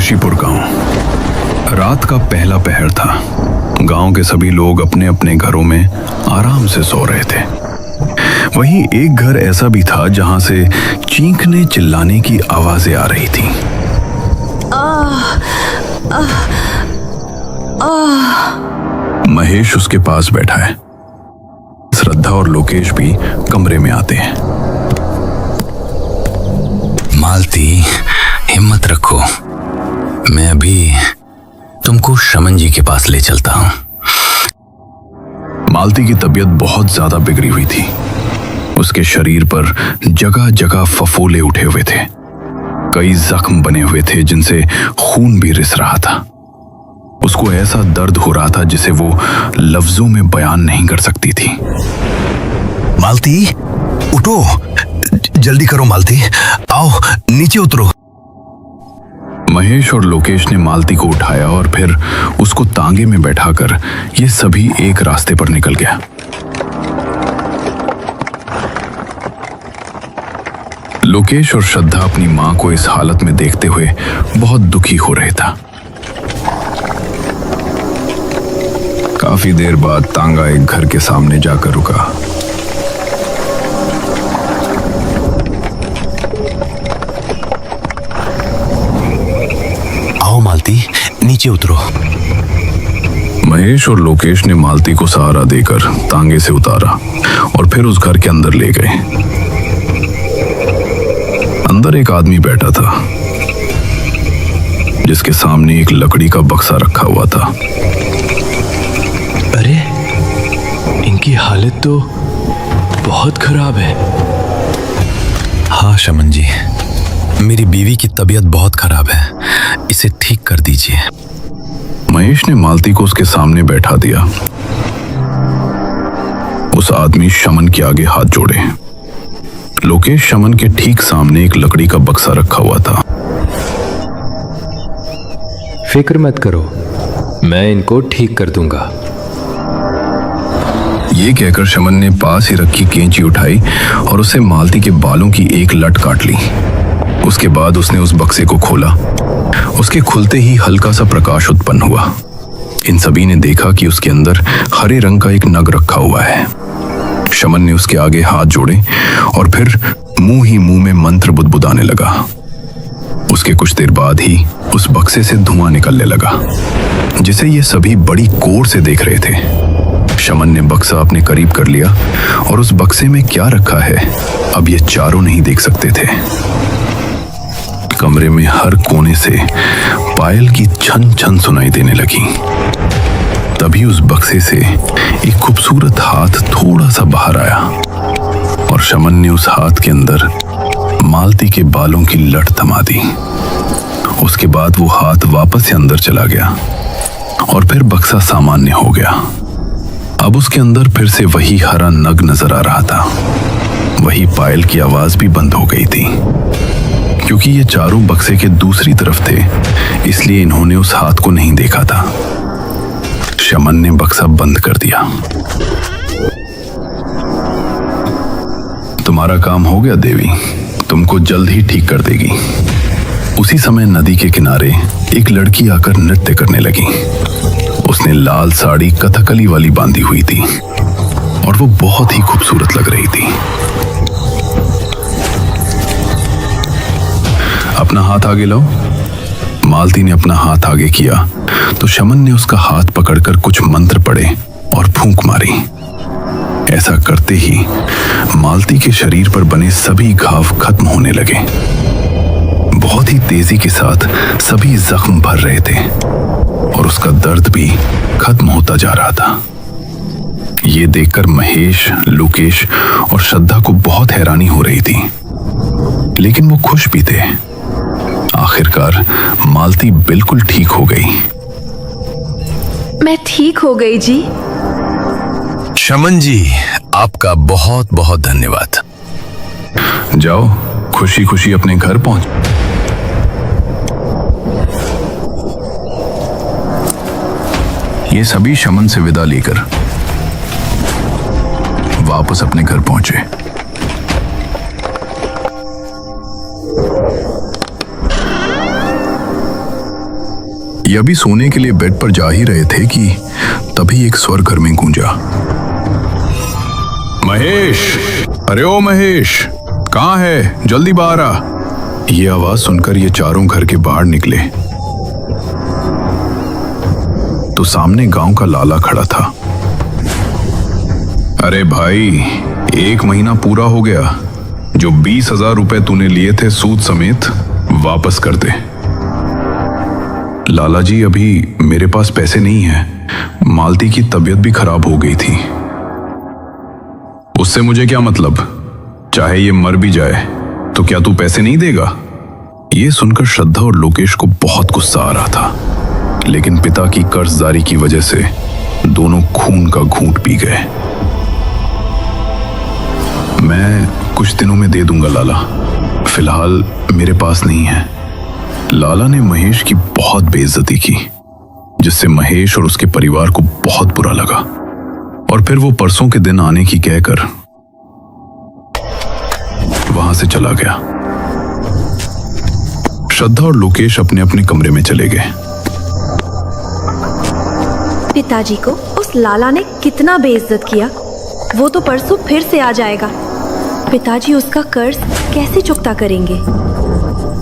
काशीपुर गांव। रात का पहला पहर था। गांव के सभी लोग अपने अपने घरों में आराम से सो रहे थे। वहीं एक घर ऐसा भी था जहां से चीखने चिल्लाने की आवाजें आ रही थी। महेश उसके पास बैठा है। श्रद्धा और लोकेश भी कमरे में आते हैं। मालती, हिम्मत रखो, मैं अभी तुमको शमन जी के पास ले चलता हूं। मालती की तबीयत बहुत ज्यादा बिगड़ी हुई थी। उसके शरीर पर जगह जगह फफोले उठे हुए थे। कई जख्म बने हुए थे जिनसे खून भी रिस रहा था। उसको ऐसा दर्द हो रहा था जिसे वो लफ्जों में बयान नहीं कर सकती थी। मालती, उठो, जल्दी करो मालती, आओ नीचे उतरो। महेश और लोकेश ने मालती को उठाया और फिर उसको तांगे में बैठाकर ये सभी एक रास्ते पर निकल गया। लोकेश और श्रद्धा अपनी मां को इस हालत में देखते हुए बहुत दुखी हो रहे था। काफी देर बाद तांगा एक घर के सामने जाकर रुका। आओ मालती, नीचे उतरो। महेश और लोकेश ने मालती को सहारा देकर तांगे से उतारा और फिर उस घर के अंदर ले गए। अंदर एक आदमी बैठा था जिसके सामने एक लकड़ी का बक्सा रखा हुआ था। अरे, इनकी हालत तो बहुत खराब है। हाँ शमन जी, मेरी बीवी की तबीयत बहुत खराब है, इसे ठीक कर दीजिए। महेश ने मालती को उसके सामने बैठा दिया। उस आदमी शमन के आगे हाथ जोड़े। लोकेश शमन के ठीक सामने एक लकड़ी का बक्सा रखा हुआ था। फिक्र मत करो, मैं इनको ठीक कर दूंगा। ये कहकर शमन ने पास ही रखी कैंची उठाई और उससे मालती के बालों की एक लट काट ली। उसके बाद उसने उस बक्से को खोला। उसके खुलते ही हल्का सा प्रकाश उत्पन्न हुआ। इन सभी ने देखा कि उसके अंदर हरे रंग का एक नग रखा हुआ है। शमन ने उसके आगे हाथ जोड़े और फिर मुंह ही मुंह में मंत्र बुदबुदाने लगा। उसके कुछ देर बाद ही उस बक्से से धुआं निकलने लगा, जिसे ये सभी बड़ी गौर से देख रहे थे। शमन ने बक्सा अपने करीब कर लिया और उस बक्से में क्या रखा है अब ये चारों नहीं देख सकते थे। कमरे में हर कोने से पायल की छन छन सुनाई देने लगी। तभी उस बक्से से एक खूबसूरत हाथ थोड़ा सा बाहर आया और शमन ने उस हाथ के अंदर मालती के बालों की लट थमा दी। उसके बाद वो हाथ वापस से अंदर चला गया और फिर बक्सा सामान्य हो गया। अब उसके अंदर फिर से वही हरा नग नजर आ रहा था। वही पायल की आवाज भी बंद हो गई थी। क्योंकि ये चारों बक्से के दूसरी तरफ थे, इसलिए इन्होंने उस हाथ को नहीं देखा था। शमन ने बक्सा बंद कर दिया। तुम्हारा काम हो गया देवी, तुमको जल्द ही ठीक कर देगी। उसी समय नदी के किनारे एक लड़की आकर नृत्य करने लगी। उसने लाल साड़ी कथकली वाली बांधी हुई थी और वो बहुत ही खूबसूरत लग रही थी। अपना हाथ आगे लो। मालती ने अपना हाथ आगे किया तो शमन ने उसका हाथ पकड़कर कुछ मंत्र पढ़े और फूंक मारी। ऐसा करते ही मालती के शरीर पर बने सभी घाव खत्म होने लगे। बहुत ही तेजी के साथ सभी जख्म भर रहे थे और उसका दर्द भी खत्म होता जा रहा था। ये देखकर महेश, लोकेश और श्रद्धा को बहुत हैरानी हो रही थी, लेकिन वो खुश भी थे। आखिरकार मालती बिल्कुल ठीक हो गई। मैं ठीक हो गई जी। शमन जी, आपका बहुत बहुत धन्यवाद। जाओ खुशी खुशी अपने घर पहुंच। ये सभी शमन से विदा लेकर वापस अपने घर पहुंचे। ये अभी सोने के लिए बेड पर जा ही रहे थे कि तभी एक स्वर घर में गूंजा। महेश, अरे ओ महेश, कहाँ है? जल्दी बाहर आ। ये आवाज सुनकर ये चारों घर के बाहर निकले तो सामने गांव का लाला खड़ा था। अरे भाई, 1 महीना पूरा हो गया। जो 20,000 रुपए तूने लिए थे सूद समेत वापस कर दे। लाला जी, अभी मेरे पास पैसे नहीं हैं। मालती की तबीयत भी खराब हो गई थी। उससे मुझे क्या मतलब? चाहे ये मर भी जाए तो क्या तू पैसे नहीं देगा? ये सुनकर श्रद्धा और लोकेश को बहुत गुस्सा आ रहा था, लेकिन पिता की कर्जदारी की वजह से दोनों खून का घूंट पी गए। मैं कुछ दिनों में दे दूंगा लाला, फिलहाल मेरे पास नहीं है। लाला ने महेश की बहुत बेइज्जती की, जिससे महेश और उसके परिवार को बहुत बुरा लगा और फिर वो परसों के दिन आने की कहकर वहां से चला गया। श्रद्धा और लोकेश अपने अपने कमरे में चले गए। पिताजी को उस लाला ने कितना बेइज्जत किया। वो तो परसों फिर से आ जाएगा। पिताजी उसका कर्ज कैसे चुकता करेंगे?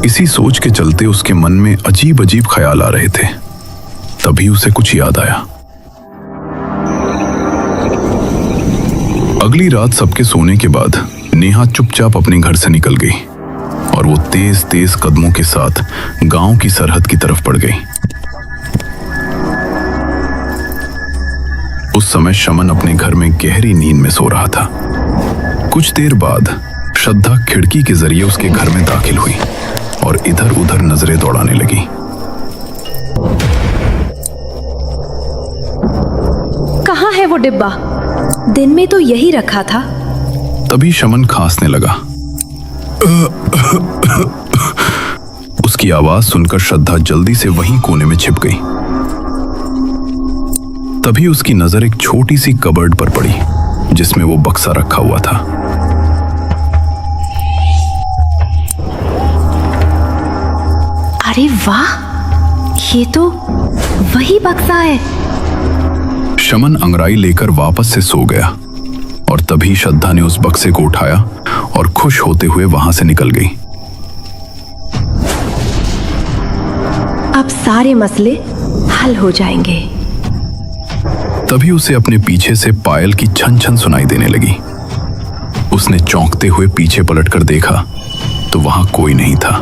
इसी सोच के चलते उसके मन में अजीब अजीब ख्याल आ रहे थे। तभी उसे कुछ याद आया। अगली रात सबके सोने के बाद नेहा चुपचाप अपने घर से निकल गई और वो तेज तेज कदमों के साथ गांव की सरहद की तरफ बढ़ गई। उस समय शमन अपने घर में गहरी नींद में सो रहा था। कुछ देर बाद श्रद्धा खिड़की के जरिए उसके घर में दाखिल हुई और इधर उधर नजरें दौड़ाने लगी। कहाँ है वो डिब्बा? दिन में तो यही रखा था। तभी शमन खांसने लगा। उसकी आवाज सुनकर श्रद्धा जल्दी से वहीं कोने में छिप गई। तभी उसकी नजर एक छोटी सी कबर्ड पर पड़ी जिसमें वो बक्सा रखा हुआ था। अरे वाह, ये तो वही बक्सा है। शमन अंगड़ाई लेकर वापस से सो गया और तभी श्रद्धा ने उस बक्से को उठाया और खुश होते हुए वहां से निकल गई। अब सारे मसले हल हो जाएंगे। तभी उसे अपने पीछे से पायल की छन छन सुनाई देने लगी। उसने चौंकते हुए पीछे पलटकर देखा तो वहां कोई नहीं था।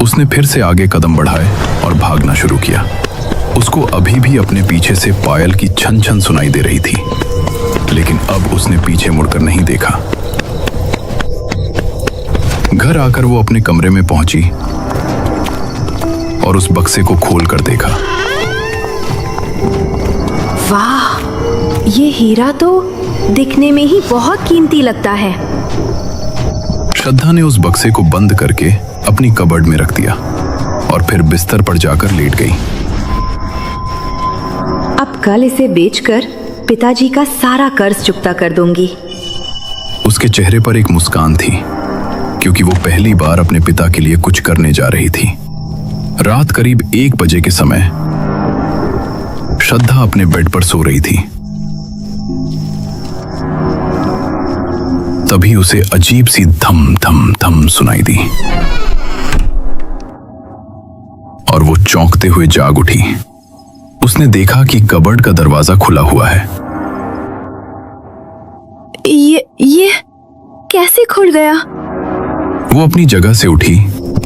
उसने फिर से आगे कदम बढ़ाए और भागना शुरू किया। उसको अभी भी अपने पीछे से पायल की छन छन सुनाई दे रही थी, लेकिन अब उसने पीछे मुड़कर नहीं देखा। घर आकर वो अपने कमरे में पहुंची और उस बक्से को खोलकर देखा। वाह, ये हीरा तो दिखने में ही बहुत कीमती लगता है। श्रद्धा ने उस बक्से को बंद करके अपनी कबर्ड में रख दिया और फिर बिस्तर पर जाकर लेट गई। अब कल इसे बेचकर पिताजी का सारा कर्ज चुकता कर दूंगी। उसके चेहरे पर एक मुस्कान थी, क्योंकि वो पहली बार अपने पिता के लिए कुछ करने जा रही थी। रात करीब 1 बजे के समय श्रद्धा अपने बेड पर सो रही थी। तभी उसे अजीब सी धम धम धम सुनाई दी और वो चौंकते हुए जाग उठी। उसने देखा कि कबर्ड का दरवाजा खुला हुआ है। ये कैसे खुल गया? वो अपनी जगह से उठी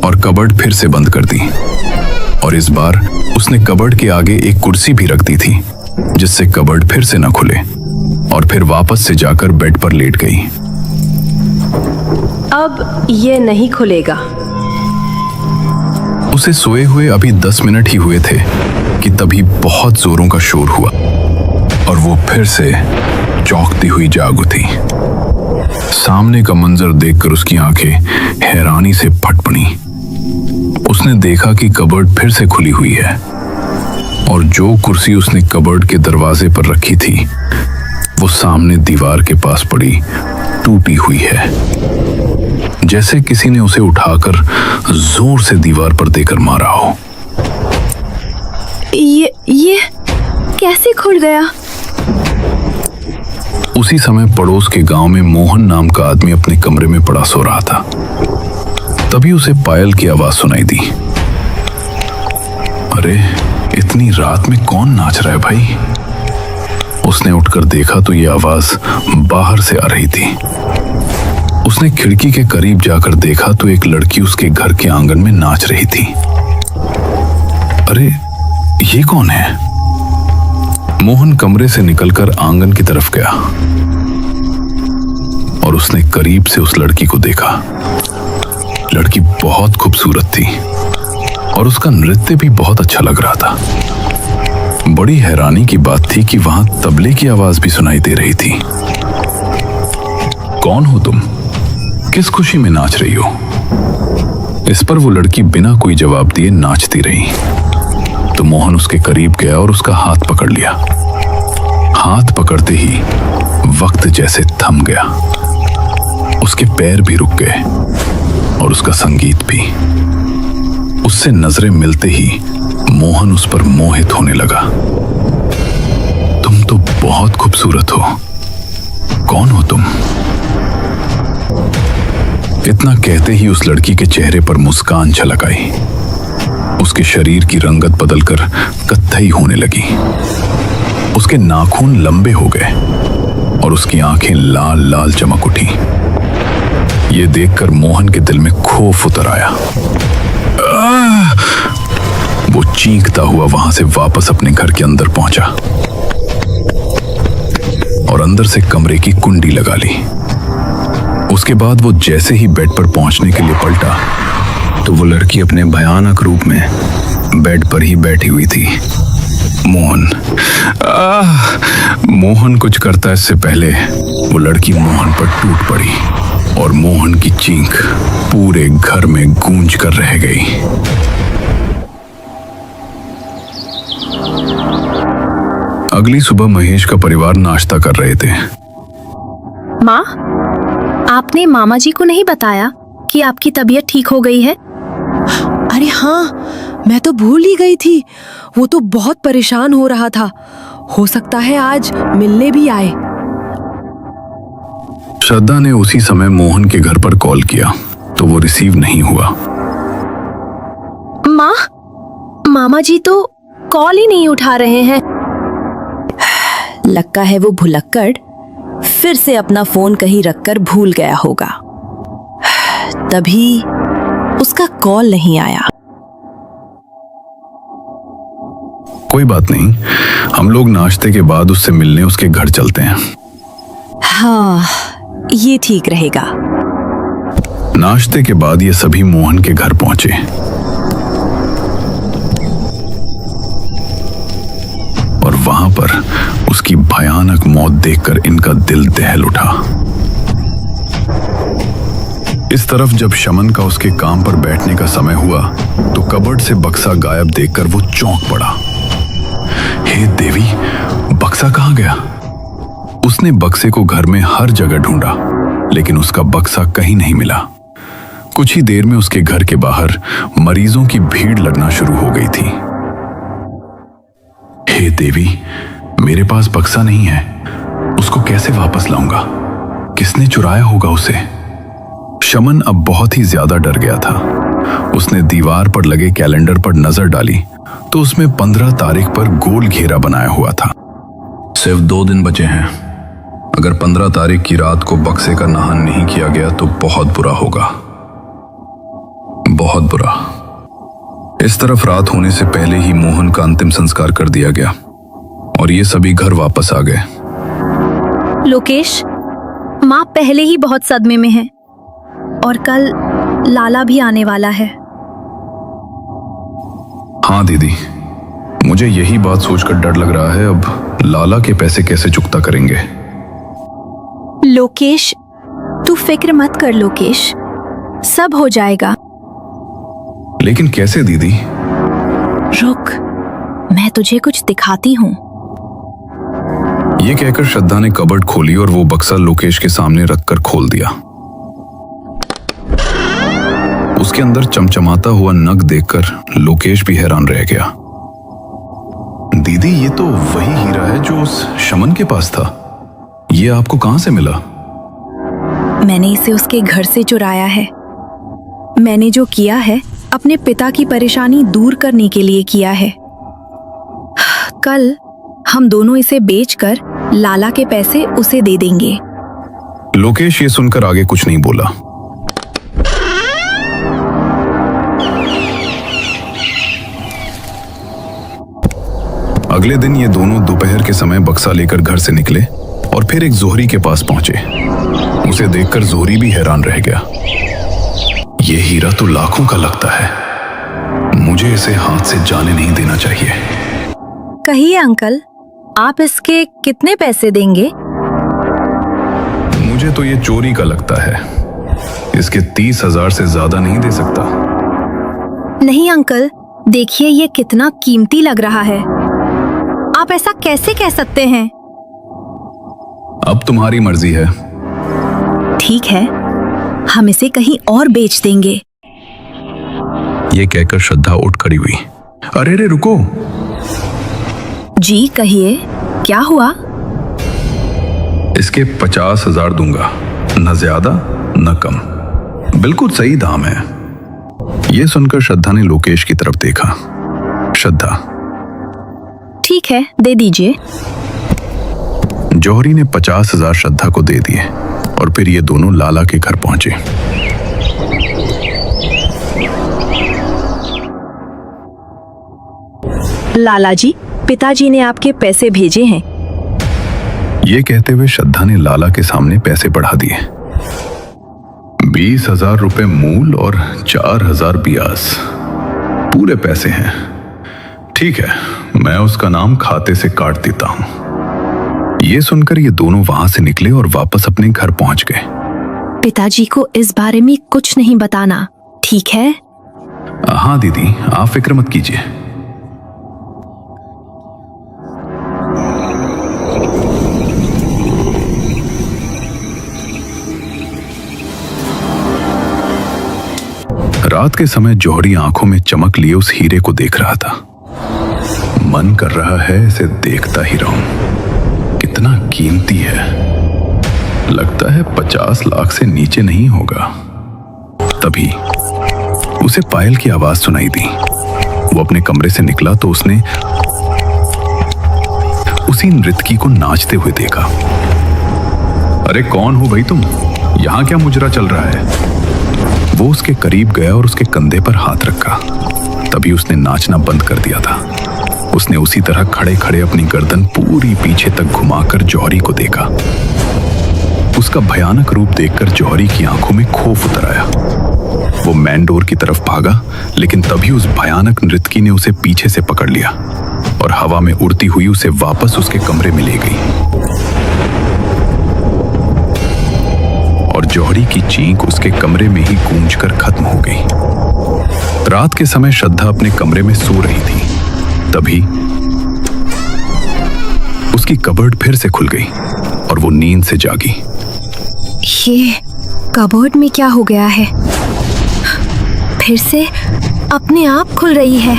और कबर्ड फिर से बंद कर दी और इस बार उसने कबर्ड के आगे एक कुर्सी भी रख दी थी, जिससे कबर्ड फिर से न खुले, और फिर वापस से जाकर बेड पर लेट गई। अब ये नहीं खुलेगा। उसे सोए हुए अभी 10 मिनट ही हुए थे कि तभी बहुत जोरों का शोर हुआ और वो फिर से चौंकती हुई जाग उठी। सामने का मंजर देखकर उसकी आंखें हैरानी से फट पड़ी। उसने देखा कि कबर्ड फिर से खुली हुई है और जो कुर्सी उसने कबर्ड के दरवाजे पर रखी थी वो सामने दीवार के पास पड़ी टूटी हुई है, जैसे किसी ने उसे उठाकर जोर से दीवार पर देकर मारा हो। ये कैसे खुल गया? उसी समय पड़ोस के गांव में मोहन नाम का आदमी अपने कमरे में पड़ा सो रहा था। तभी उसे पायल की आवाज सुनाई दी। अरे, इतनी रात में कौन नाच रहा है भाई? उसने उठकर देखा तो ये आवाज बाहर से आ रही थी। उसने खिड़की के करीब जाकर देखा तो एक लड़की उसके घर के आंगन में नाच रही थी। अरे, ये कौन है? मोहन कमरे से निकलकर आंगन की तरफ गया और उसने करीब से उस लड़की को देखा। लड़की बहुत खूबसूरत थी और उसका नृत्य भी बहुत अच्छा लग रहा था। बड़ी हैरानी की बात थी कि वहां तबले की आवाज भी सुनाई दे रही थी। कौन हो तुम? किस खुशी में नाच रही हो? इस पर वो लड़की बिना कोई जवाब दिए नाचती रही। तो मोहन उसके करीब गया और उसका हाथ पकड़ लिया। हाथ पकड़ते ही वक्त जैसे थम गया। उसके पैर भी रुक गए और उसका संगीत भी। उससे नजरें मिलते ही मोहन उस पर मोहित होने लगा। तुम तो बहुत खूबसूरत हो। कौन हो तुम? इतना कहते ही उस लड़की के चेहरे पर मुस्कान छलक आई। उसके शरीर की रंगत बदलकर कत्थई होने लगी। उसके नाखून लंबे हो गए और उसकी आंखें लाल लाल चमक उठी। ये देखकर मोहन के दिल में खौफ उतर आया। वो चीखता हुआ वहां से वापस अपने घर के अंदर पहुंचा और अंदर से कमरे की कुंडी लगा ली। उसके बाद वो जैसे ही बेड पर पहुंचने के लिए पलटा तो वो लड़की अपने भयानक रूप में बेड पर ही बैठी हुई थी। मोहन कुछ करता इससे पहले वो लड़की मोहन पर टूट पड़ी और मोहन की चीख पूरे घर में गूंज कर रह गई। अगली सुबह महेश का परिवार नाश्ता कर रहे थे। माँ, आपने मामा जी को नहीं बताया कि आपकी तबीयत ठीक हो गई है? अरे हाँ, मैं तो भूल ही गई थी। वो तो बहुत परेशान हो रहा था। हो सकता है आज मिलने भी आए। श्रद्धा ने उसी समय मोहन के घर पर कॉल किया तो वो रिसीव नहीं हुआ। माँ, मामा जी तो कॉल ही नहीं उठा रहे हैं। लगता है वो भुलक्कड़ फिर से अपना फोन कहीं रखकर भूल गया होगा, तभी उसका कॉल नहीं आया। कोई बात नहीं, हम लोग नाश्ते के बाद उससे मिलने उसके घर चलते हैं। हाँ, ये ठीक रहेगा। नाश्ते के बाद ये सभी मोहन के घर पहुंचे। और वहां पर उसकी भयानक मौत देखकर इनका दिल दहल उठा। इस तरफ जब शमन का उसके काम पर बैठने का समय हुआ तो कबर्ड से बक्सा गायब देखकर वो चौंक पड़ा। हे देवी, बक्सा कहाँ गया? उसने बक्से को घर में हर जगह ढूंढा लेकिन उसका बक्सा कहीं नहीं मिला। कुछ ही देर में उसके घर के बाहर मरीजों की भीड़ लगना शुरू हो गई थी। हे देवी, मेरे पास बक्सा नहीं है, उसको कैसे वापस लाऊंगा? किसने चुराया होगा उसे? शमन अब बहुत ही ज्यादा डर गया था। उसने दीवार पर लगे कैलेंडर पर नजर डाली तो उसमें 15 तारीख पर गोल घेरा बनाया हुआ था। सिर्फ 2 दिन बचे हैं। अगर 15 तारीख की रात को बक्से का नाहन नहीं किया गया तो बहुत बुरा होगा, बहुत बुरा। इस तरफ रात होने से पहले ही मोहन का अंतिम संस्कार कर दिया गया और ये सभी घर वापस आ गए। लोकेश, माँ पहले ही बहुत सदमे में है और कल लाला भी आने वाला है। हाँ दीदी, मुझे यही बात सोचकर डर लग रहा है। अब लाला के पैसे कैसे चुकता करेंगे? लोकेश, तू फिक्र मत कर लोकेश, सब हो जाएगा। लेकिन कैसे दीदी? रुक, मैं तुझे कुछ दिखाती हूँ। ये कहकर श्रद्धा ने कबर्ड खोली और वो बक्सा लोकेश के सामने रखकर खोल दिया। उसके अंदर चमचमाता हुआ नग देखकर लोकेश भी हैरान रह गया। दीदी, ये तो वही हीरा है जो उस शमन के पास था। ये आपको कहां से मिला? मैंने इसे उसके घर से चुराया है। मैंने जो किया है अपने पिता की परेशानी दूर करने के लिए किया है। कल हम दोनों इसे बेचकर लाला के पैसे उसे दे देंगे। लोकेश ये सुनकर आगे कुछ नहीं बोला। अगले दिन ये दोनों दोपहर के समय बक्सा लेकर घर से निकले और फिर एक जोहरी के पास पहुंचे। उसे देखकर जोहरी भी हैरान रह गया। ये हीरा तो लाखों का लगता है, मुझे इसे हाथ से जाने नहीं देना चाहिए। कहिए अंकल, आप इसके कितने पैसे देंगे? मुझे तो ये चोरी का लगता है, इसके 30,000 से ज्यादा नहीं दे सकता। नहीं अंकल, देखिए ये कितना कीमती लग रहा है। आप ऐसा कैसे कह सकते हैं? अब तुम्हारी मर्जी है। ठीक है, हम इसे कहीं और बेच देंगे। ये कहकर श्रद्धा उठ खड़ी हुई। अरे रे रुको। जी कहिए, क्या हुआ? इसके 50,000 दूंगा, न ज्यादा न कम, बिल्कुल सही दाम है। यह सुनकर श्रद्धा ने लोकेश की तरफ देखा। श्रद्धा, ठीक है, दे दीजिए। जौहरी ने 50,000 श्रद्धा को दे दिए और फिर ये दोनों लाला के घर पहुंचे। लाला जी, पिताजी ने आपके पैसे भेजे हैं। ये कहते हुए श्रद्धा ने लाला के सामने पैसे बढ़ा दिए। 20,000 रुपए मूल और 4,000 ब्याज, पूरे पैसे हैं। ठीक है, मैं उसका नाम खाते से काट देता हूं। ये सुनकर ये दोनों वहां से निकले और वापस अपने घर पहुंच गए। पिताजी को इस बारे में कुछ नहीं बताना, ठीक है? हाँ दीदी, आप फिक्र मत कीजिए। रात के समय जौहरी आंखों में चमक लिए उस हीरे को देख रहा था। मन कर रहा है इसे देखता ही रहूं। कितना कीमती है, लगता है 50 लाख से नीचे नहीं होगा। तभी उसे पायल की आवाज सुनाई दी। वो अपने कमरे से निकला तो उसने उसी नृत्यकी को नाचते हुए देखा। अरे कौन हो भाई तुम? यहां क्या मुजरा चल रहा है? वो उसके करीब गया और उसके कंधे पर हाथ रखा। तभी उसने नाचना बंद कर दिया था। उसने उसी तरह खड़े खड़े अपनी गर्दन पूरी पीछे तक घुमाकर जौहरी को देखा। उसका भयानक रूप देखकर जौहरी की आंखों में खौफ उतर आया। वो मैन डोर की तरफ भागा, लेकिन तभी उस भयानक नृत्यकी ने उसे पीछे से पकड़ लिया और हवा में उड़ती हुई उसे वापस उसके कमरे में ले गई। और जौहरी की चीख उसके कमरे में ही गूंजकर खत्म हो गई। रात के समय श्रद्धा अपने कमरे में सो रही थी। तभी उसकी कबर्ड फिर से खुल गई और वो नींद से जागी। ये कबर्ड में क्या हो गया है? फिर से अपने आप खुल रही है।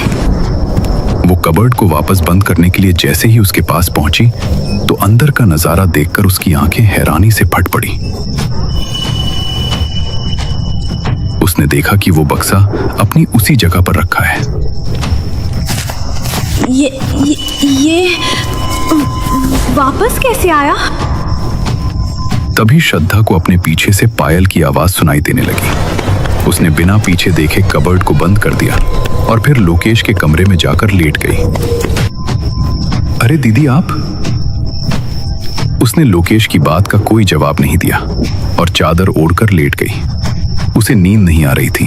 वो कबर्ड को वापस बंद करने के लिए जैसे ही उसके पास पहुंची तो अंदर का नजारा देखकर उसकी आंखें हैरानी से फट पड़ी। उसने देखा कि वो बक्सा अपनी उसी जगह पर रखा है। ये वापस कैसे आया? तभी श्रद्धा को अपने पीछे से पायल की आवाज सुनाई देने लगी। उसने बिना पीछे देखे कबर्ड को बंद कर दिया और फिर लोकेश के कमरे में जाकर लेट गई। अरे दीदी आप? उसने लोकेश की बात का कोई जवाब नहीं दिया और चादर ओढ़कर लेट गई। उसे नींद नहीं आ रही थी।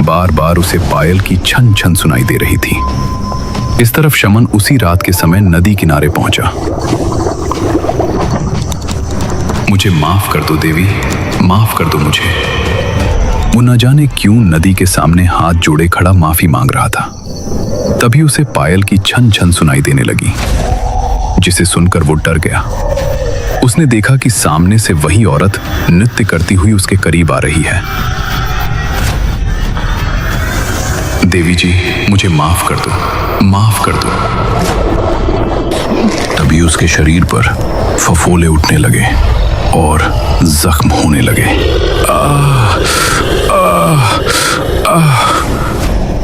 बार बार उसे पायल की छन छन सुनाई दे रही थी। इस तरफ शमन उसी रात के समय नदी किनारे पहुंचा। मुझे माफ कर दो देवी, माफ कर दो मुझे। वो न जाने क्यों नदी के सामने हाथ जोड़े खड़ा माफी मांग रहा था। तभी उसे पायल की छन छन सुनाई देने लगी, जिसे सुनकर वो डर गया। उसने देखा कि सामने से वही औरत नृत्य करती हुई उसके करीब आ रही है। देवी जी, मुझे माफ कर दो, माफ कर दो। तभी उसके शरीर पर फफोले उठने लगे और जख्म होने लगे।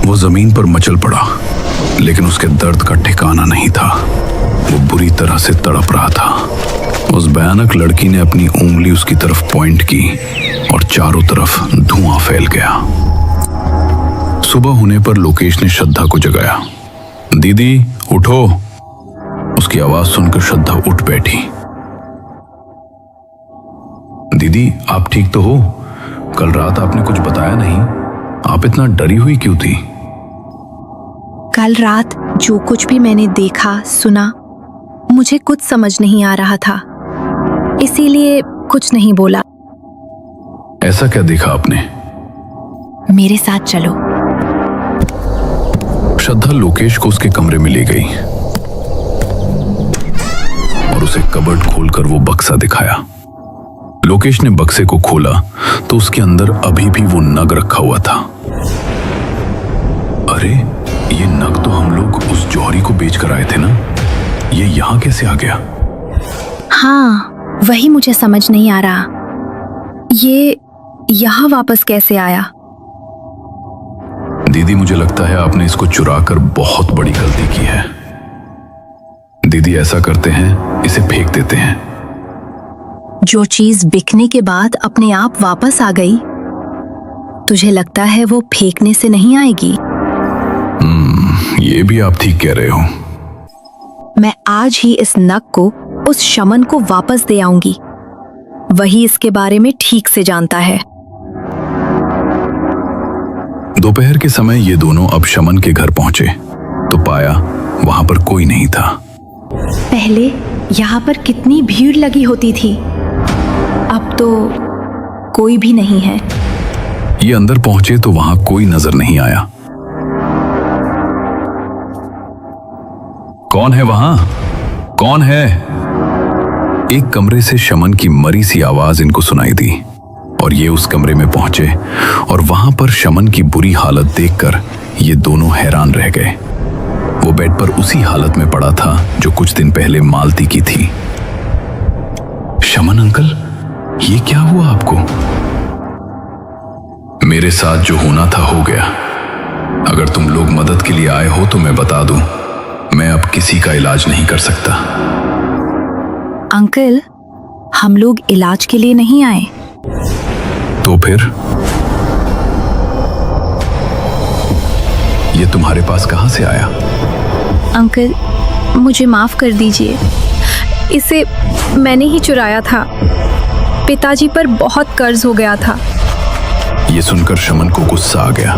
वो जमीन पर मचल पड़ा, लेकिन उसके दर्द का ठिकाना नहीं था। वो बुरी तरह से तड़प रहा था। उस भयानक लड़की ने अपनी उंगली उसकी तरफ पॉइंट की और चारों तरफ धुआं फैल गया। सुबह होने पर लोकेश ने श्रद्धा को जगाया। दीदी उठो। उसकी आवाज सुनकर श्रद्धा उठ बैठी। दीदी, आप ठीक तो हो? कल रात आपने कुछ बताया नहीं। आप इतना डरी हुई क्यों थी? कल रात जो कुछ भी मैंने देखा सुना, मुझे कुछ समझ नहीं आ रहा था, इसीलिए कुछ नहीं बोला। ऐसा क्या देखा आपने? मेरे साथ चलो। श्रद्धा लोकेश को उसके कमरे में ले गई और उसे कबर्ड खोलकर वो बक्सा दिखाया। लोकेश ने बक्से को खोला तो उसके अंदर अभी भी वो नग रखा हुआ था। अरे, ये नग तो हम लोग उस जौहरी को बेच कर आए थे ना? ये यहां कैसे आ गया? हाँ, वही मुझे समझ नहीं आ रहा। ये यहाँ वापस कैसे आया? दीदी, मुझे लगता है आपने इसको चुरा कर बहुत बड़ी गलती की है। दीदी, ऐसा करते हैं, इसे फेंक देते हैं। जो चीज बिकने के बाद अपने आप वापस आ गई, तुझे लगता है वो फेंकने से नहीं आएगी? ये भी आप ठीक कह रहे हो। मैं आज ही इस नग को उस शमन को वापस दे आऊंगी। वही इसके बारे में ठीक से जानता है। दोपहर के समय ये दोनों अब शमन के घर पहुंचे तो पाया वहां पर कोई नहीं था। पहले यहाँ पर कितनी भीड़ लगी होती थी, अब तो कोई भी नहीं है। ये अंदर पहुंचे तो वहां कोई नजर नहीं आया। कौन है वहां? कौन है? एक कमरे से शमन की मरी सी आवाज इनको सुनाई दी और ये उस कमरे में पहुंचे और वहां पर शमन की बुरी हालत देखकर ये दोनों हैरान रह गए। वो बेड पर उसी हालत में पड़ा था जो कुछ दिन पहले मालती की थी। शमन अंकल, ये क्या हुआ आपको? मेरे साथ जो होना था हो गया। अगर तुम लोग मदद के लिए आए हो तो मैं बता दूं, मैं अब किसी का इलाज नहीं कर सकता। अंकल, हम लोग इलाज के लिए नहीं आए। तो फिर ये तुम्हारे पास कहां से आया? अंकल, मुझे माफ कर दीजिए। इसे मैंने ही चुराया था। पिताजी पर बहुत कर्ज हो गया था। ये सुनकर शमन को गुस्सा आ गया।